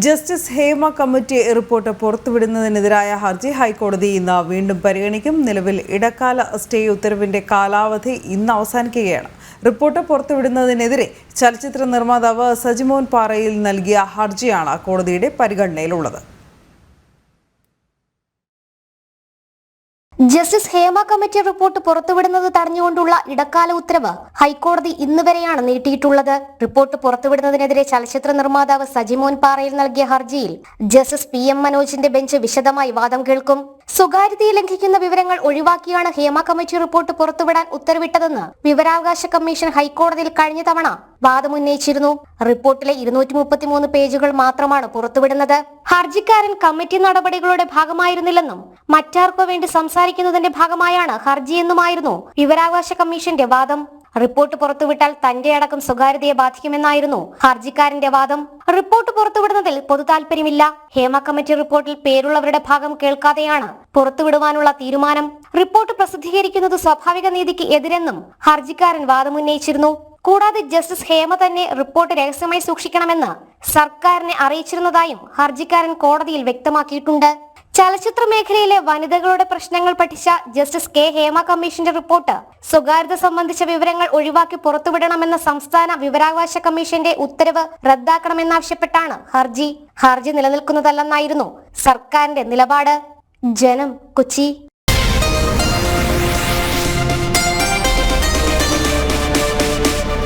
Justice Hema committee report പുറത്തുവിടുന്നതിനെതിരായ ഹർജി ഹൈക്കോടതി ഇന്ന് വീണ്ടും പരിഗണിക്കും. നിലവിൽ ഇടക്കാല സ്റ്റേ ഉത്തരവിന്റെ കാലാവധി ഇന്ന് അവസാനിക്കുകയാണ്. റിപ്പോർട്ട് പുറത്തുവിടുന്നതിനെതിരെ ചലച്ചിത്ര നിർമ്മാതാവ് സജിമോൻ പാറയിൽ നൽകിയ ഹർജിയാണ് കോടതിയുടെ പരിഗണനയിലുള്ളത്. ജസ്റ്റിസ് ഹേമ കമ്മിറ്റി റിപ്പോർട്ട് പുറത്തുവിടുന്നത് തടഞ്ഞുകൊണ്ടുള്ള ഇടക്കാല ഉത്തരവ് ഹൈക്കോടതി ഇന്ന് വരെയാണ് നീട്ടിയിട്ടുള്ളത്. റിപ്പോർട്ട് പുറത്തുവിടുന്നതിനെതിരെ ചലച്ചിത്ര നിർമ്മാതാവ് സജിമോൻ പാറയിൽ നൽകിയ ഹർജിയിൽ ജസ്റ്റിസ് PM മനോജിന്റെ ബെഞ്ച് വിശദമായി വാദം കേൾക്കും. സ്വകാര്യതയെ ലംഘിക്കുന്ന വിവരങ്ങൾ ഒഴിവാക്കിയാണ് ഹേമ കമ്മിറ്റി റിപ്പോർട്ട് പുറത്തുവിടാൻ ഉത്തരവിട്ടതെന്ന് വിവരാവകാശ കമ്മീഷൻ ഹൈക്കോടതിയിൽ കഴിഞ്ഞ തവണ വാദമുന്നയിച്ചിരുന്നു. റിപ്പോർട്ടിലെ 233 പേജുകൾ മാത്രമാണ് പുറത്തുവിടുന്നത്. ഹർജിക്കാരൻ കമ്മിറ്റി നടപടികളുടെ ഭാഗമായിരുന്നില്ലെന്നും മറ്റാർക്കോ വേണ്ടി സംസാരിക്കുന്നതിന്റെ ഭാഗമായാണ് ഹർജിയെന്നുമായിരുന്നു വിവരാവകാശ കമ്മീഷന്റെ വാദം. റിപ്പോർട്ട് പുറത്തുവിട്ടാൽ തന്റെ അടക്കം സ്വകാര്യതയെ ബാധിക്കുമെന്നായിരുന്നു ഹർജിക്കാരന്റെ വാദം. റിപ്പോർട്ട് പുറത്തുവിടുന്നതിൽ പൊതു താൽപര്യമില്ല. ഹേമ കമ്മിറ്റി റിപ്പോർട്ടിൽ പേരുള്ളവരുടെ ഭാഗം കേൾക്കാതെയാണ് പുറത്തുവിടുവാനുള്ള തീരുമാനം. റിപ്പോർട്ട് പ്രസിദ്ധീകരിക്കുന്നത് സ്വാഭാവിക നീതിക്ക് എതിരെന്നും ഹർജിക്കാരൻ വാദമുന്നയിച്ചിരുന്നു. കൂടാതെ ജസ്റ്റിസ് ഹേമ തന്നെ റിപ്പോർട്ട് രഹസ്യമായി സൂക്ഷിക്കണമെന്ന് സർക്കാരിനെ അറിയിച്ചിരുന്നതായും ഹർജിക്കാരൻ കോടതിയിൽ വ്യക്തമാക്കിയിട്ടുണ്ട്. ചലച്ചിത്ര മേഖലയിലെ വനിതകളുടെ പ്രശ്നങ്ങൾ പഠിച്ച ജസ്റ്റിസ് K. ഹേമ കമ്മീഷന്റെ റിപ്പോർട്ട് സ്വകാര്യത സംബന്ധിച്ച വിവരങ്ങൾ ഒഴിവാക്കി പുറത്തുവിടണമെന്ന സംസ്ഥാന വിവരാവകാശ കമ്മീഷന്റെ ഉത്തരവ് റദ്ദാക്കണമെന്നാവശ്യപ്പെട്ടാണ് ഹർജി നിലനിൽക്കുന്നതല്ലെന്നായിരുന്നു സർക്കാരിന്റെ നിലപാട്. ജനം, കൊച്ചി.